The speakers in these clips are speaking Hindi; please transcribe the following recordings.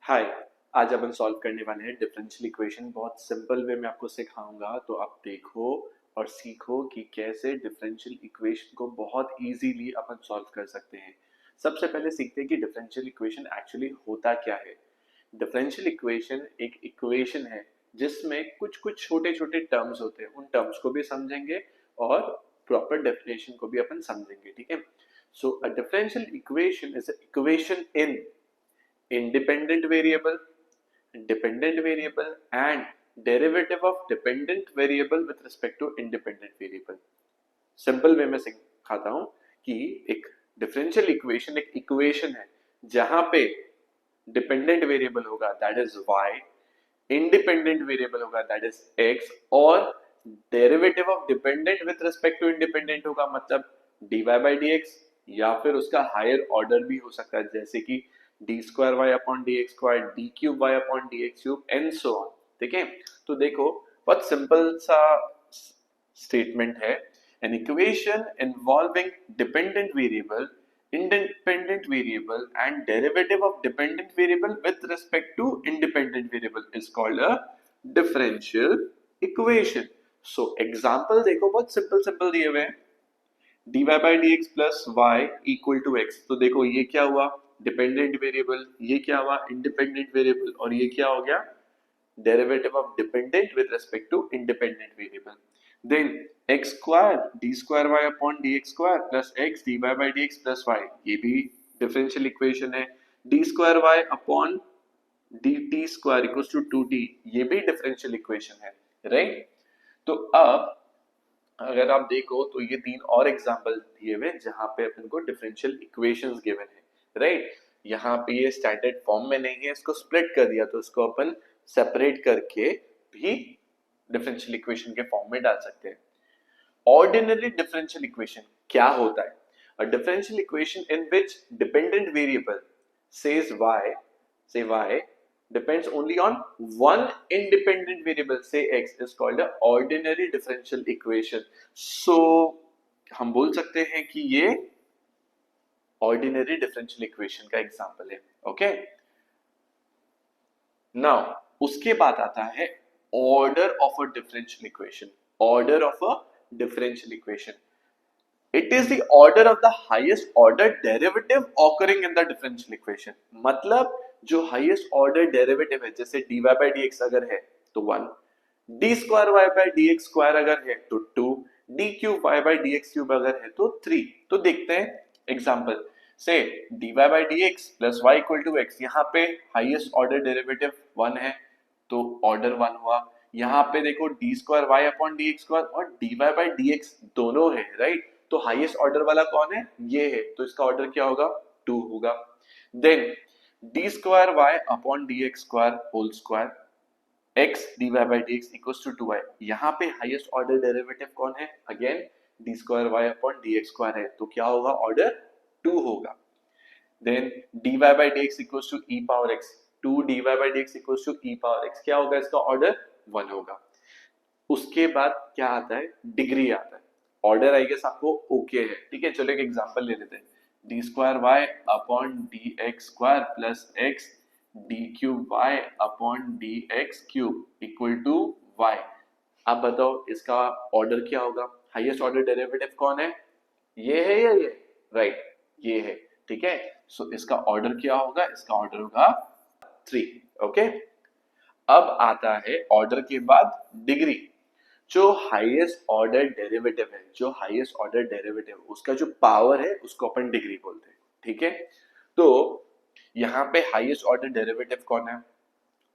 हाय। आज अपन सॉल्व करने वाले हैं डिफरेंशियल इक्वेशन। बहुत सिंपल वे में आपको सिखाऊंगा, तो आप देखो और सीखो कि कैसे डिफरेंशियल इक्वेशन को बहुत इजीली अपन सॉल्व कर सकते हैं। सबसे पहले सीखते हैं कि डिफरेंशियल इक्वेशन एक्चुअली होता क्या है। डिफरेंशियल इक्वेशन एक इक्वेशन है जिसमें कुछ कुछ छोटे छोटे टर्म्स होते हैं। उन टर्म्स को भी समझेंगे और प्रॉपर डेफिनेशन को भी अपन समझेंगे, ठीक है। So a differential equation is a equation in independent variable, dependent variable and derivative of dependent variable with respect to independent variable। Simple way में सिखाता हूं कि एक डिफरेंशियल इक्वेशन एक इक्वेशन है जहां पे डिपेंडेंट वेरिएबल होगा that is y, independent variable होगा दैट इज x और derivative of dependent with respect to independent होगा, मतलब dy by dx या फिर उसका हायर ऑर्डर भी हो सकता है जैसे कि d square y upon d x square, d cube y upon d x cube and so on. ठीक है, तो देखो बहुत सिंपल सा स्टेटमेंट है। An equation involving dependent variable, independent variable and derivative of dependent variable with respect to independent variable is called a differential equation। So example देखो बहुत सिंपल दिए हुए हैं। dy by dx plus y equal to x, तो देखो ये क्या हुआ डिपेंडेंट वेरिएबल, ये क्या हुआ इंडिपेंडेंट वेरिएबल और ये क्या हो गया derivative of dependent with respect to independent variable. Then x square d square y upon dx square plus x dy by dx plus y, ये भी डिफरेंशियल इक्वेशन है। d square y upon dt square equals to 2t, ये भी डिफरेंशियल इक्वेशन है, राइट। तो अब अगर आप देखो तो ये तीन और एग्जांपल दिए हुए जहां पे अपन को डिफरेंशियल इक्वेशंस गिवन है, राइट। यहाँ पे ये स्टैंडर्ड फॉर्म में नहीं है, इसको स्प्लिट कर दिया तो इसको अपन सेपरेट करके भी डिफरेंशियल इक्वेशन के फॉर्म में डाल सकते हैं। ऑर्डिनरी डिफरेंशियल इक्वेशन क्या होता है? अ differential equation in which dependent variable say y depends only on one independent variable say x is called a ordinary differential equation। so हम बोल सकते हैं कि ये ordinary differential equation का एग्जांपल है, ओके। नाउ उसके बाद आता है order of a differential equation. Order of a differential equation, it is the order of the highest order derivative occurring in the differential equation। मतलब जो highest order derivative है, जैसे dy by dx अगर है तो 1, d square y by dx square अगर है तो 2, d cube y by dx cube अगर है तो 3। तो देखते हैं एग्जांपल से dy by dx plus y equal to x, यहाँ पे highest order derivative 1 है तो ऑर्डर 1 हुआ। यहाँ पे देखो d square y upon dx square और dy by dx दोनों है, राइट। तो हाईएस्ट ऑर्डर वाला कौन है? ये है, तो इसका ऑर्डर क्या होगा? 2 होगा। Then d square y upon d x square whole square x d y by d x equals to 2y, यहाँ पे हाईएस्ट ऑर्डर डेरिवेटिव कौन है? Again d square y upon d x square है, तो क्या होगा? ऑर्डर 2 होगा। Then dy by dx equals to e power x, 2 dy by dx equals to e power x, क्या होगा? इसका ऑर्डर 1 होगा। उसके बाद क्या आता है? डिग्री आता है। ऑर्डर आई गेस आपको ओके है, ठीक है। चलो एक एग्जांपल ले लेते हैं। D square y upon d x square plus x d cube y upon d x cube equal to y. अब बताओ इसका ऑर्डर क्या होगा? हाईएस्ट ऑर्डर डेरिवेटिव कौन है? ये है या ये? राइट, ये है, ठीक है। सो इसका ऑर्डर क्या होगा? इसका ऑर्डर होगा 3, ओके। अब आता है ऑर्डर के बाद डिग्री। जो हाईएस्ट ऑर्डर डेरिवेटिव है, जो हाईएस्ट ऑर्डर डेरिवेटिव उसका जो पावर है उसको अपन डिग्री बोलते हैं, ठीक है। तो यहाँ पे हाईएस्ट ऑर्डर डेरिवेटिव कौन है?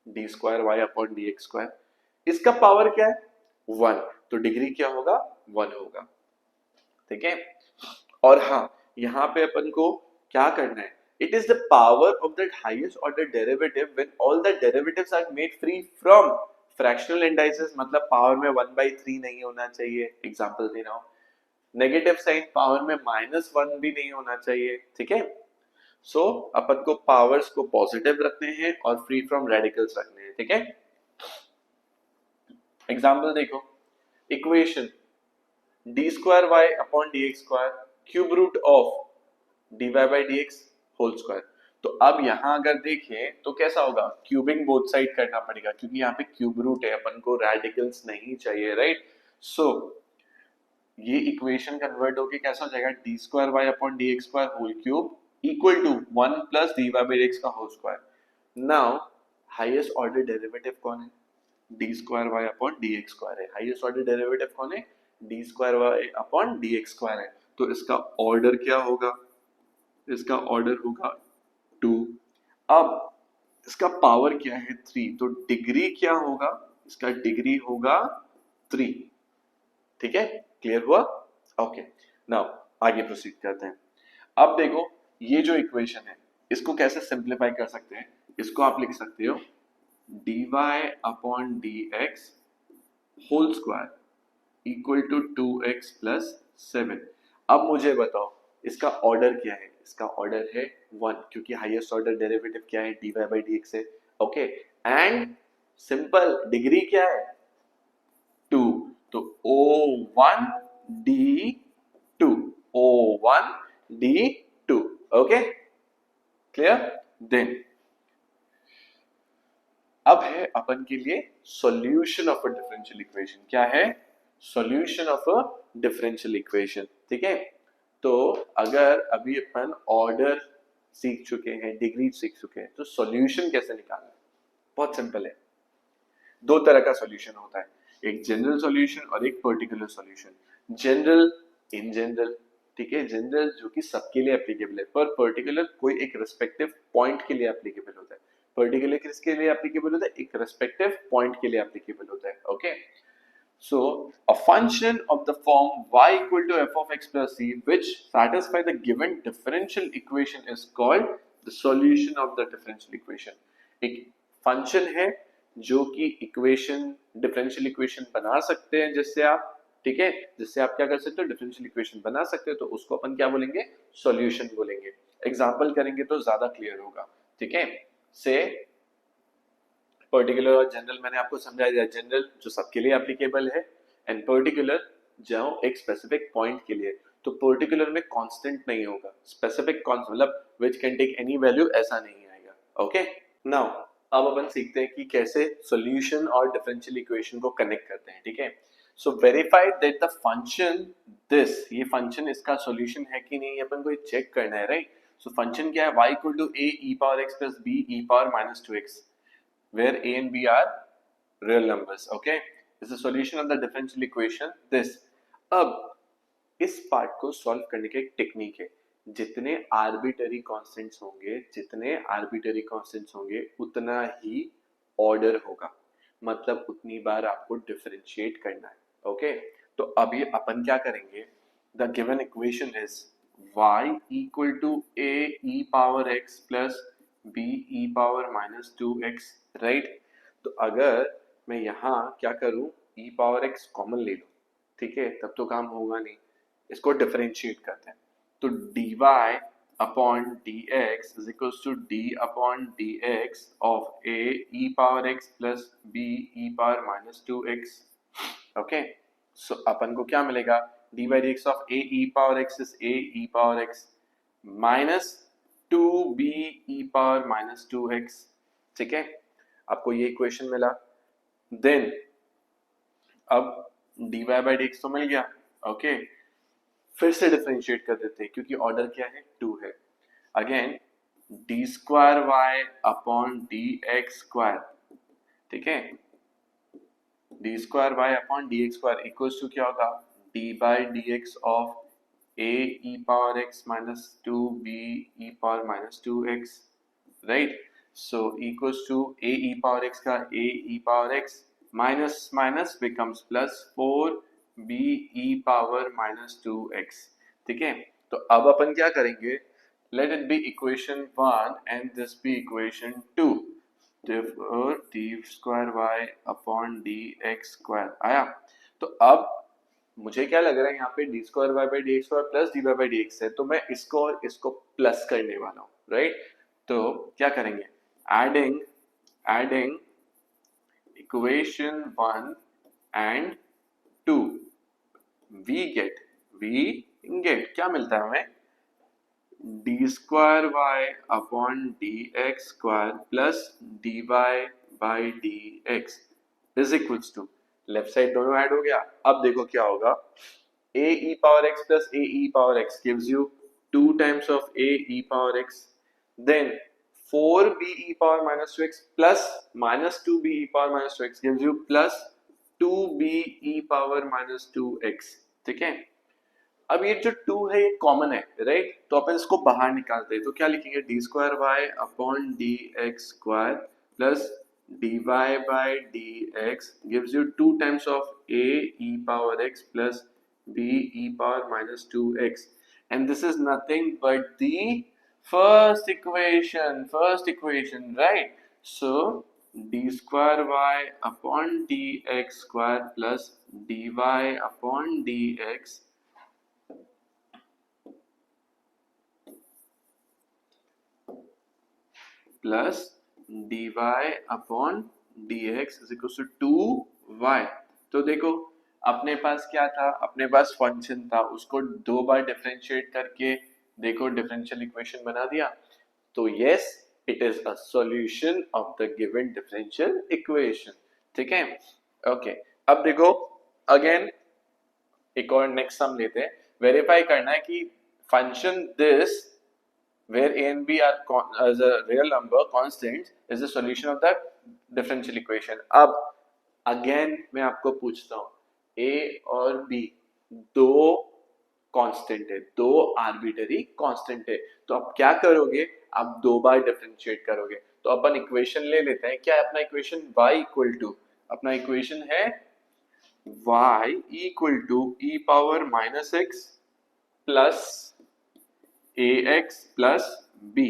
D square y upon d x square, इसका पावर क्या है? 1, तो डिग्री क्या होगा? 1 होगा, ठीक है। और हाँ, यहाँ पे अपन को क्या करना है? It is the power of that highest order derivative when all the derivatives are made free from fractional indices, मतलब पावर में 1/3 नहीं होना चाहिए, एग्जांपल दे रहा हूँ। नेगेटिव साइन पावर में -1 भी नहीं होना चाहिए, ठीक है। सो अपन को पावर्स को पॉजिटिव रखने हैं और फ्री फ्रॉम रेडिकल्स रखने हैं, ठीक है। एग्जांपल देखो, equation d square y upon d x square cube root of dy by dx whole square. तो अब यहाँ अगर देखें तो कैसा होगा, क्यूबिंग बोथ साइड करना पड़ेगा क्योंकि यहाँ पे क्यूब रूट है, अपन को रेडिकल्स नहीं चाहिए, राइट। सो ये इक्वेशन कन्वर्ट होके कैसा हो जाएगा, d square y upon d x square whole cube equal to 1 plus d y by x का whole square. Now highest order derivative कौन है, d square y upon d x square है। हाईएस्ट ऑर्डर डेरिवेटिव कौन है, d square y upon d x square है। तो इसका ऑर्डर क्या होगा, इसका ऑर्डर होगा 2। अब इसका पावर क्या है 3, तो डिग्री क्या होगा, इसका डिग्री होगा 3। ठीक है, क्लियर हुआ, ओके। नाउ आगे प्रोसीड करते हैं। अब देखो ये जो इक्वेशन है इसको कैसे सिंप्लीफाई कर सकते हैं, इसको आप लिख सकते हो dy upon dx whole square equal to 2x plus 7। अब मुझे बताओ इसका ऑर्डर क्या है, इसका ऑर्डर है 1 क्योंकि हाईएस्ट ऑर्डर डेरिवेटिव क्या है, dy बाई dx है, ओके। एंड सिंपल डिग्री क्या है 2, तो O1 D2, O1 D2, okay clear. Then अब है अपन के लिए solution of a differential equation, क्या है, solution of a differential equation, ठीक है। तो अगर अभी अपन ऑर्डर सीख चुके हैं, डिग्री सीख चुके हैं, तो सॉल्यूशन कैसे निकालना है, बहुत सिंपल है। दो तरह का सॉल्यूशन होता है, एक जनरल सॉल्यूशन और एक particular solution. General, in general, ठीक है, जनरल जो कि सबके लिए एप्लीकेबल है, पर पर्टिकुलर कोई एक रेस्पेक्टिव पॉइंट के लिए एप्लीकेबल होता है। पर्टिकुलर किसके लिए एप्लीकेबल होता है, एक रेस्पेक्टिव पॉइंट के लिए एप्लीकेबल होता है, okay. So a function of the form y equal to f of x plus c which satisfy the given differential equation is called the solution of the differential equation। एक फंक्शन है जो कि इक्वेशन, डिफरेंशियल इक्वेशन बना सकते हैं जिससे आप, ठीक है, जिससे आप क्या कर सकते हो, डिफरेंशियल इक्वेशन बना सकते हो, तो उसको अपन क्या बोलेंगे, सॉल्यूशन बोलेंगे। एग्जांपल करेंगे तो ज्यादा क्लियर होगा, ठीक है। से पर्टिकुलर और जनरल मैंने आपको समझाया दिया, जनरल जो सबके लिए एप्लीकेबल है एंड पर्टिकुलर जो एक स्पेसिफिक पॉइंट के लिए। तो पर्टिकुलर में कांस्टेंट नहीं होगा, स्पेसिफिक मतलब which can take any value, ऐसा नहीं आएगा, ओके। नाउ अब अपन सीखते हैं कि कैसे सॉल्यूशन और डिफरेंशियल इक्वेशन को कनेक्ट करते हैं, ठीक है। So verify that the function this, ये फंक्शन इसका सॉल्यूशन है कि नहीं, अपन को चेक करना है, राइट। सो फंक्शन क्या है, y equal to a e power x plus b e power minus 2x where a and b are real numbers, okay, is the solution of the differential equation this। अब इस पार्ट को सॉल्व करने की एक टेक्निक है, जितने आर्बिटरी कांस्टेंट्स होंगे, जितने आर्बिटरी कांस्टेंट्स होंगे उतना ही ऑर्डर होगा, मतलब उतनी बार आपको डिफरेंशिएट करना है, ओके। तो अब ये अपन क्या करेंगे, the given equation is y equal to a e power x plus b e power minus 2x, right. तो अगर मैं यहाँ क्या करूं, e पावर x कॉमन ले लूं, ठीक है, तब तो काम होगा नहीं, इसको डिफरेंशिएट करते हैं। तो dy upon dx is equals to d upon dx of a e power x plus b e power minus 2x, okay. So अपन को क्या मिलेगा, dy dx of a e power x is a e power x माइनस 2b e power minus 2x, ठीक है, आपको ये इक्वेशन मिला। देन अब dy बाई dx तो मिल गया, ओके। फिर से डिफरेंशिएट कर देते हैं क्योंकि ऑर्डर क्या है 2 है। Again d square y upon d x square, ठीक है, d square y upon d x square equals to क्या होगा, d by d x of a e power x minus 2b e power minus 2x, right। so equals to a e power x का a e power x minus minus becomes plus 4b e power minus 2x, ठीक है। तो अब अपन क्या करेंगे, let it be equation 1 and this be equation 2, therefore d square y upon dx square आया। तो अब मुझे क्या लग रहा है, यहाँ पे d square y by d x square plus d y by d x है, तो मैं इसको और इसको प्लस करने वाला हूँ, राइट। तो क्या करेंगे, adding equation 1 and 2 we get क्या मिलता है हमें, d square y upon d x square plus d y by d x is equals to, left side दोनों ऐड हो गया। अब देखो क्या होगा, a e power x plus a e power x gives you 2 times of a e power x, then 4b e power minus 2x plus minus 2b e power minus 2x gives you plus 2b e power minus 2x। ठीक है, अब ये जो 2 है ये कॉमन है, राइट? तो अपन इसको बाहर निकालते हैं, तो क्या लिखेंगे, d square y upon d x square plus d y by d x gives you 2 times of a e power x plus b e power minus 2x, and this is nothing but the first equation, right? So d square y upon dx square plus dy upon dx plus d y upon d x is equal to 2y। तो देखो अपने पास क्या था, अपने पास फंक्शन था, उसको 2 बार डिफरेंशिएट करके देखो डिफरेंशियल इक्वेशन बना दिया। तो yes, it is a solution of the given differential equation. ठीक है, ओके। अब देखो अगेन एक और नेक्स्ट सम लेते हैं, वेरीफाई करना है कि function this where a and b are as a real number constants is the solution of that differential equation। अब again मैं आपको पूछता हूँ a और b दो कांस्टेंट है, दो आर्बिट्ररी कांस्टेंट है, तो आप क्या करोगे, आप 2 बार डिफरेंशिएट करोगे। तो अपन इक्वेशन ले लेते हैं, क्या है अपना इक्वेशन, y इक्वल टू, अपना इक्वेशन है y equal to e power minus x plus ax plus b,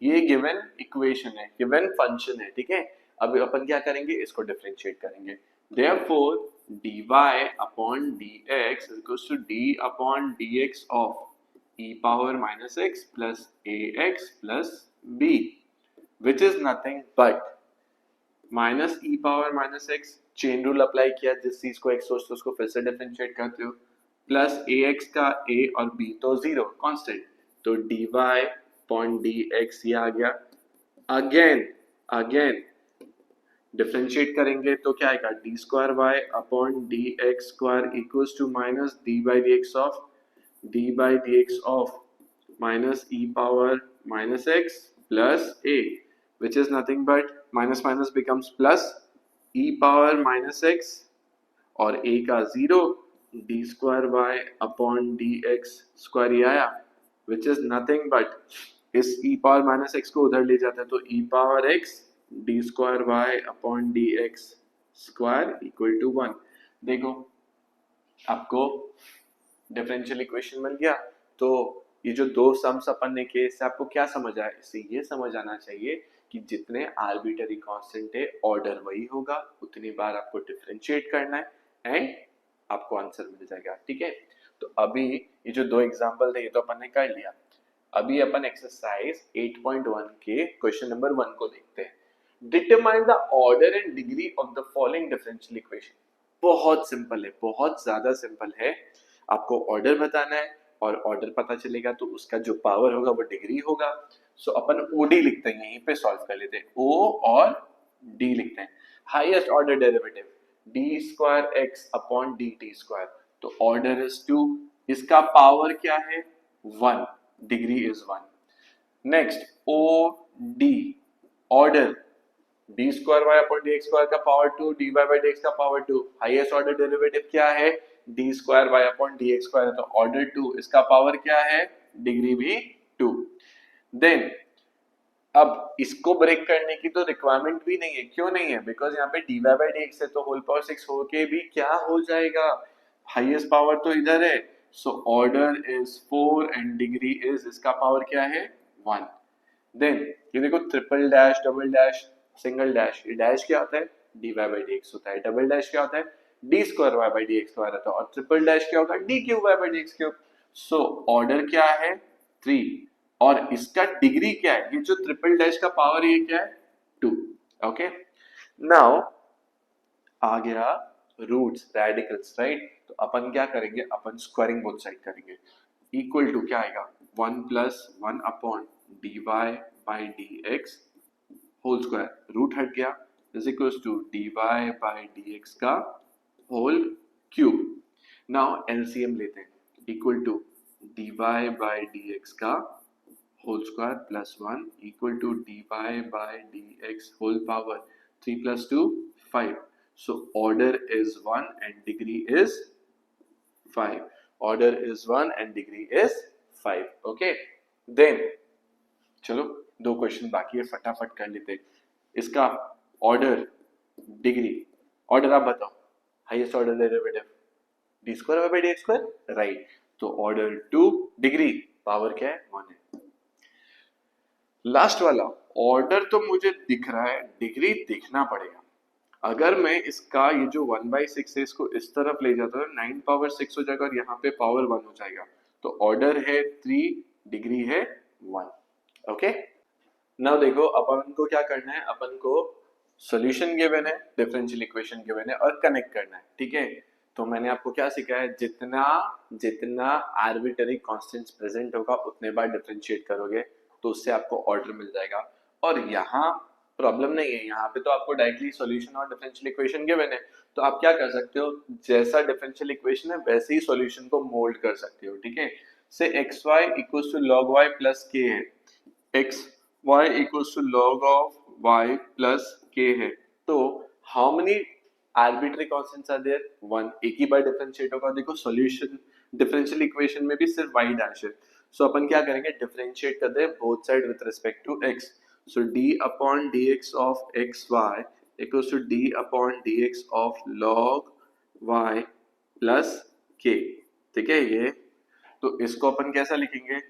ये गिवन इक्वेशन है, गिवन फंक्शन है। ठीक है, अब अपन क्या करेंगे, इसको डिफरेंशिएट करेंगे। therefore dy upon dx is equals to d upon dx of e power minus x plus ax plus b, which is nothing but minus e power minus x, chain rule apply किया, जिस चीज को x सोचते हो उसको फिर से डिफरेंशिएट करते हो, प्लस ax का a और b तो जीरो कांस्टेंट, तो dy अपॉन dx ये आ गया। अगेन डिफरेंशिएट करेंगे तो क्या आएगा, d square y upon d x square equals to minus d by d x of minus e power minus x plus a, which is nothing but minus minus becomes plus e power minus x और a का जीरो, d square y upon d x square ये आया, विच इज नथिंग बट इस e पावर माइनस एक्स को उधर ले जाता है तो e power x D square y upon d x square equal to 1। देखो आपको डिफरेंशियल इक्वेशन मिल गया। तो ये जो दो सम्स अपन ने किए, इससे आपको क्या समझ आया, इससे ये समझ आना चाहिए कि जितने आर्बिट्ररी कांस्टेंट है ऑर्डर वही होगा, उतनी बार आपको डिफरेंशिएट करना है एंड आपको आंसर मिल जाएगा। ठीक है, तो अभी ये जो दो एग्जांपल थे ये तो अपन ने कर लिया। अभी अपन एक्सरसाइज 8.1 के क्वेश्चन नंबर 1 को देखते हैं। Determine the order and degree of the following differential equation. बहुत सिंपल है, बहुत ज्यादा सिंपल है। आपको ऑर्डर बताना है और ऑर्डर पता चलेगा तो उसका जो पावर होगा वो डिग्री होगा। सो अपन ओडी लिखते हैं, यहीं पे सॉल्व कर लेते हैं, ओ और डी लिखते हैं। Highest order derivative d square x upon d t square, तो ऑर्डर इज 2, इसका पावर क्या है 1, डिग्री इज 1। नेक्स्ट ओ डी order d square y upon d x square का power 2, d y by d x का पावर 2। हाईएस्ट ऑर्डर डेरिवेटिव क्या है, d square y upon d x square, तो ऑर्डर 2, इसका पावर क्या है, डिग्री भी 2। देन अब इसको ब्रेक करने की तो रिक्वायरमेंट भी नहीं है, क्यों नहीं है, बिकॉज यहाँ पे d y by d x है तो होल पावर 6 होके भी क्या हो जाएगा, हाईएस्ट पावर तो इधर है। So order is 4 and degree is, इसका पावर क्या है 1। देन ये देखो triple dash, double dash, single dash, ये डैश क्या होता है, d y by d x होता है, डबल डैश क्या होता है, d square y by d x square होता है, और ट्रिपल डैश क्या होगा, d cube y by d x cube. So order क्या है 3 और इसका डिग्री क्या है, ये जो ट्रिपल डैश का पावर ये क्या है 2। ओके, नाउ आ गया रूट्स, रेडिकल्स, राइट? तो अपन क्या करेंगे, अपन स्क्वायरिंग बोथ साइड करेंगे। इक्वल टू क्या आएगा, 1 plus 1 upon d y by d x whole square, root हट गया, is equal to d y by d x का होल क्यूब। नाउ एलसीएम लेते हैं, equal to d y by d x का whole square plus 1 equal to d y by d x whole power 3 plus 2 5. So order is 1 and degree is 5. Order is 1 and degree is 5. Okay. Then चलो दो क्वेश्चन बाकी है, फटाफट कर लेते हैं। इसका ऑर्डर, डिग्री, ऑर्डर आप बताओ। Highest order derivative d square by d x square, right. तो ऑर्डर 2, डिग्री पावर क्या है 1 है। लास्ट वाला ऑर्डर तो मुझे दिख रहा है, डिग्री देखना पड़ेगा। अगर मैं इसका ये जो 1/6 है इसको इस तरफ ले जाता हूँ 9 पावर 6 हो जाएगा और यहाँ पे पावर 1 हो जाएगा। तो ऑर्डर है 3, डिग्री है 1। ओके, नाउ देखो अपन को क्या करना है, अपन को सॉल्यूशन गिवन है, डिफरेंशियल इक्वेशन गिवन है और कनेक्ट करना है। ठीक है, तो मैंने आपको क्या सिखाया है, जितना जितना आर्बिट्ररी कांस्टेंट्स प्रेजेंट होगा उतने बार डिफरेंशिएट करोगे तो उससे आपको ऑर्डर मिल जाएगा। और यहाँ प्रॉब्लम नहीं है, यहाँ पे तो आपको डायरेक्टली सॉल्यूशन और डिफरेंशियल इक्वेशन गिवन है, तो आप क्या कर सकते हो, जैसा डिफरेंशियल इक्वेशन है वैसे ही सॉल्यूशन को मोल्ड कर सकते हो। ठीक है, से x y equals to log y plus k है, x y equals to log of y plus k है, तो how many arbitrary constants are there, 1। एक ही बार डिफरेंशिएट होगा। देखो सॉल्यूशन डिफरेंशियल इक्वेशन में भी सिर्फ y डैश है, सो अपन क्या करेंगे, डिफरेंशिएट कर दे both side with respect to x। So d upon dx of xy equals to d upon dx of log y plus k। ठीक है, ये तो इसको अपन कैसा लिखेंगे,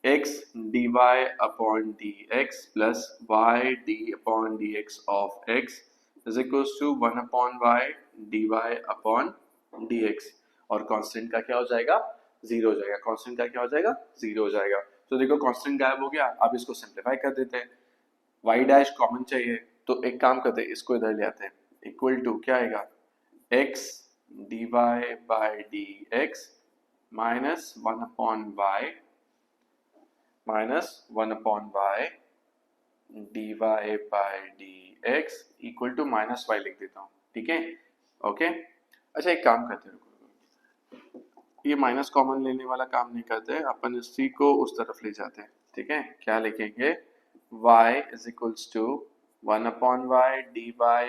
x dy upon dx plus y d upon dx of x is equals to 1 upon y dy upon dx। और कांस्टेंट का क्या हो जाएगा, 0 हो जाएगा। कांस्टेंट का क्या हो जाएगा, 0 हो जाएगा। तो देखो कांस्टेंट गायब हो गया। अब इसको सिंप्लीफाई कर देते हैं, y डैश कॉमन चाहिए, तो एक काम करते हैं, इसको इधर ले आते हैं, इक्वल टू क्या आएगा, x dy by d x minus 1 upon y minus 1 upon y dy by d x equal to minus y लिख देता हूँ। ठीक है, ओके। अच्छा एक काम करते हैं, ये माइनस कॉमन लेने वाला काम नहीं करते, अपन इसी को उस तरफ ले जाते हैं। ठीक है, क्या लिखेंगे, y is equals to 1 upon y dy by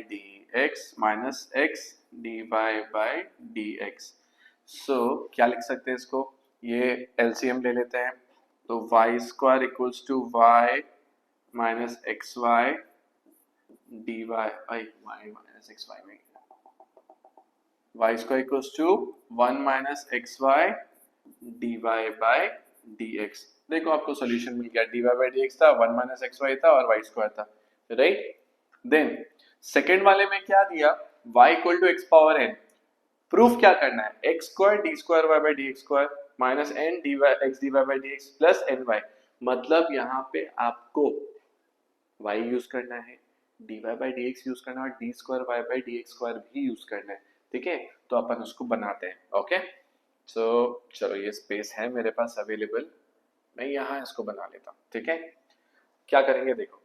dx minus x dy by dx। so क्या लिख सकते हैं इसको, ये LCM ले लेते हैं, तो y square equals to y minus xy dy y minus xy में y square equals to 1 minus xy dy by dx। देखो आपको सॉल्यूशन मिल गया, dy by dx था, 1 minus xy था और y स्क्वायर था, राइट। देन सेकेंड वाले में क्या दिया, y equal to x power n। Proof क्या करना है, x square d square y by d x square minus n dy x dy by dx plus ny। मतलब यहाँ पे आपको y यूज करना है, dy by dx यूज करना है और d square y by d x square भी यूज करना है। ठीक है, तो अपन उसको बनाते हैं। ओके, सो चलो ये स्पेस है मेरे पास अवेलेबल, मैं यहाँ इसको बना लेता हूँ। ठीक है, क्या करेंगे, देखो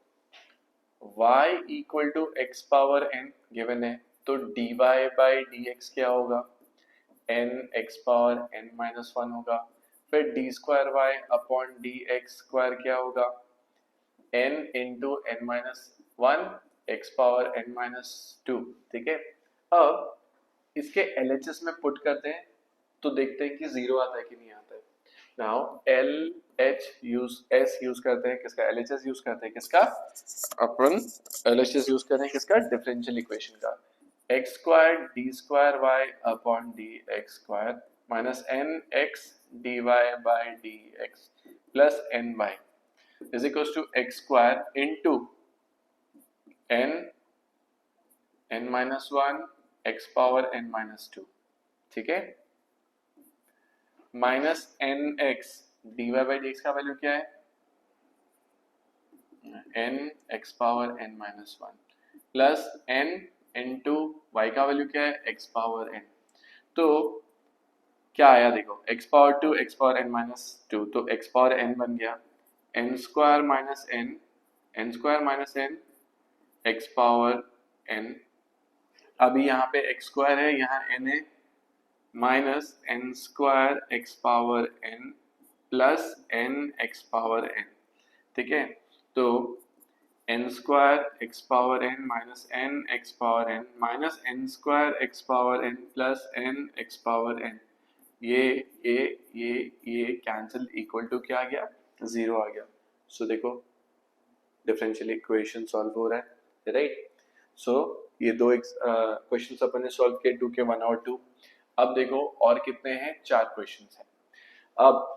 y equal to x power n given है, तो dy बाई डी एक्स क्या होगा, n x power n minus 1 होगा, फिर d square y upon d x square क्या होगा, n into n minus 1 x power n minus 2। ठीक है, अब इसके LHS में पुट करते हैं तो देखते हैं कि 0 आता है कि नहीं आता है। Now LH use S use करते हैं, किसका, LHS यूज करते हैं, किसका, अपन LHS यूज कर रहे हैं, किसका, डिफरेंशियल इक्वेशन का, x square d square y upon d x square minus n x dy by d x plus n y is equal to x square into n minus 1 x power n minus 2। ठीक है, minus n x d y by d x का वैल्यू क्या है, n x power n minus 1 plus n into y का वैल्यू क्या है, x पावर n। तो क्या आया देखो, x power 2 x power n minus 2, तो x पावर n बन गया n square minus n square minus n x power n। अभी यहाँ पे x स्क्वायर है, यहाँ n है, minus n square x power n plus n x power n। ठीक है, तो n square x power n minus n x power n minus n square x power n plus n x power n, ये कैंसिल, इक्वल टू क्या आ गया, 0 आ गया। सो देखो डिफरेंशियल इक्वेशन सॉल्व हो रहा है, राइट। सो ये दो क्वेश्चन अपन ने सॉल्व किए, 2 के 1 और 2। अब देखो और कितने हैं, 4 क्वेश्चन हैं। अब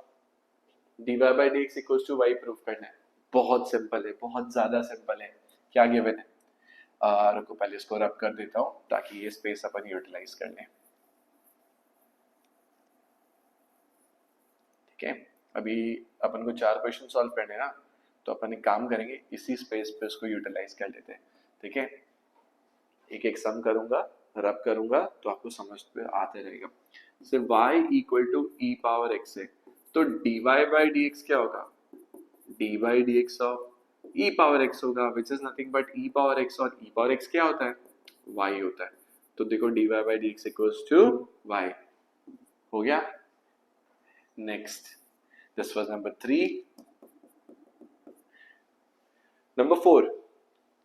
dy by dx equals to y prove करना है। बहुत सिंपल है, बहुत ज्यादा सिंपल है। क्या गिवन है, रुको पहले इसको रब कर देता हूँ ताकि ये स्पेस अपन यूटिलाइज कर लें। ठीक है, अभी अपन को 4 क्वेश्चन सॉल्व करने ना, तो अपन एक काम करेंगे, इसी स्पेस पे उसको यूटिलाइज कर लेते हैं। ठीक है, एक एक सम करूंगा, रब करूंगा, तो आपको समझ पे आते रहेगा। जैसे y equal to e power x है, तो dy बाई dx क्या होगा, d by dx of e power x होगा, which is nothing but e power x, और e पावर x क्या होता है, y होता है। तो देखो dy by dx equals to y हो गया। Next, this was number 3। Number 4,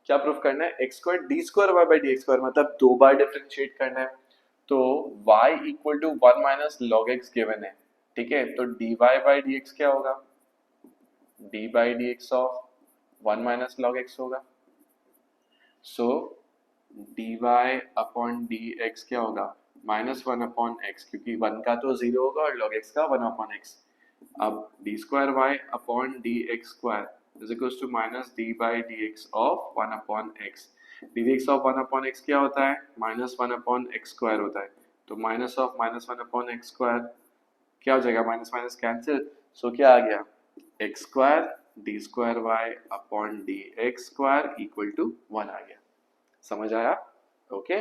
क्या प्रूफ करना है, x square d square y by d x square, मतलब 2 बार डिफरेंशिएट करना है। तो y equal to 1 minus log x given है। ठीक है, तो dy बाई डी एक्स क्या होगा, d by d x of 1 minus log x होगा। सो dy अपॉन डी एक्स क्या होगा, माइनस 1 अपॉन एक्स, क्योंकि 1 का तो 0 होगा और log x का 1 अपॉन एक्स। अब d square y upon d x square is equals to minus d by dx of 1 upon x। dx of 1 upon x क्या होता है, minus 1 upon x square होता है। तो minus of minus 1 upon x square क्या हो जाएगा, माइनस माइनस कैंसिल। सो क्या आ गया, x square d square y upon dx square equal to 1 आ गया। समझ आया, ओके।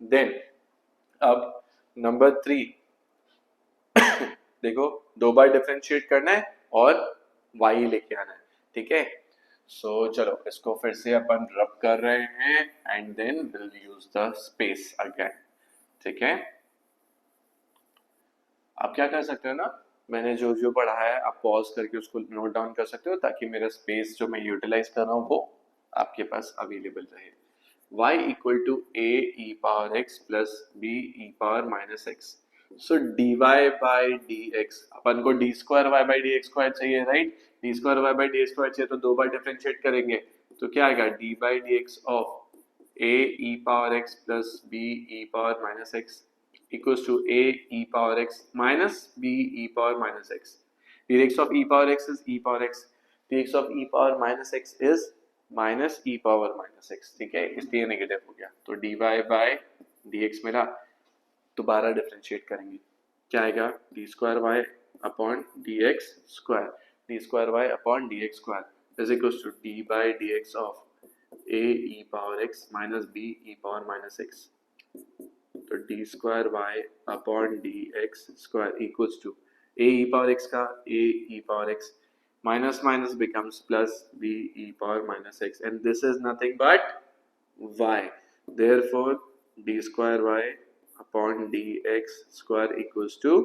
देन अब नंबर 3 देखो 2 बार डिफरेंशिएट करना है और y लेके आना है। ठीक है, सो चलो इसको फिर से अपन रब कर रहे हैं and then will use the space again. ठीक है, आप क्या कर सकते हो ना, मैंने जो जो पढ़ा है आप पॉज करके उसको नोट डाउन कर सकते हो, ताकि मेरा स्पेस जो मैं यूटिलाइज कर रहा हूँ वो आपके पास अवेलेबल रहे। y equal to a e power x plus b e power minus x. So dy by dx, अपन को d square y by d x square चाहिए, right. D square y by d x square चाहिए, तो 2 बार डिफरेंशिएट करेंगे, तो क्या आएगा, d by d x of a e power x plus b e power minus x equals to a e power x minus b e power minus x. dx of e power x is e power x, dx of e power minus x is minus e power minus x. ठीक है, इसलिए नेगेटिव हो गया। तो dy बाई डी एक्स मेरा दोबारा डिफरेंशिएट करेंगे, क्या आएगा, d square y upon d x square, d square y upon d x square is equals to d by d x of a e power x minus b e power minus x. तो d square y upon d x square equals to a e power x का a e power x minus minus becomes plus b e power minus x, and this is nothing but y, therefore d square y upon dx square equals to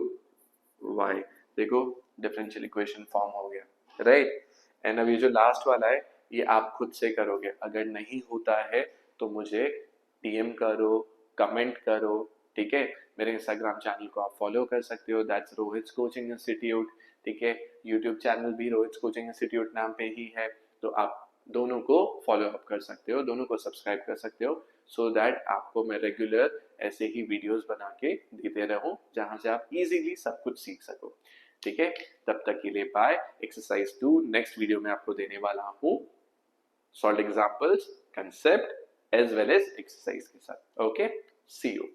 y। देखो डिफरेंशियल इक्वेशन फॉर्म हो गया, राइट। एंड अब ये जो लास्ट वाला है ये आप खुद से करोगे, अगर नहीं होता है तो मुझे डीएम करो, कमेंट करो। ठीक है, मेरे इंस्टाग्राम चैनल को आप फॉलो कर सकते हो, दैट्स रोहित कोचिंग इंस्टीट्यूट। ठीक है, यूट्यूब चैनल भी रोहित कोचिंग इंस्टीट्यूट नाम पे ही है, तो आप दोनों को फॉलो अप कर सकते हो, दोनों को सब्सक्राइब कर सकते हो, सो दैट आपको मैं रेगुलर ऐसे ही वीडियोस बना के देते रहूं, जहां से आप इजीली सब कुछ सीख सको। ठीक है, तब तक के लिए बाय। एक्सरसाइज 2 नेक्स्ट वीडियो में आपको देने वाला हूं, solve examples, concept as well as exercise के साथ। Okay, see you.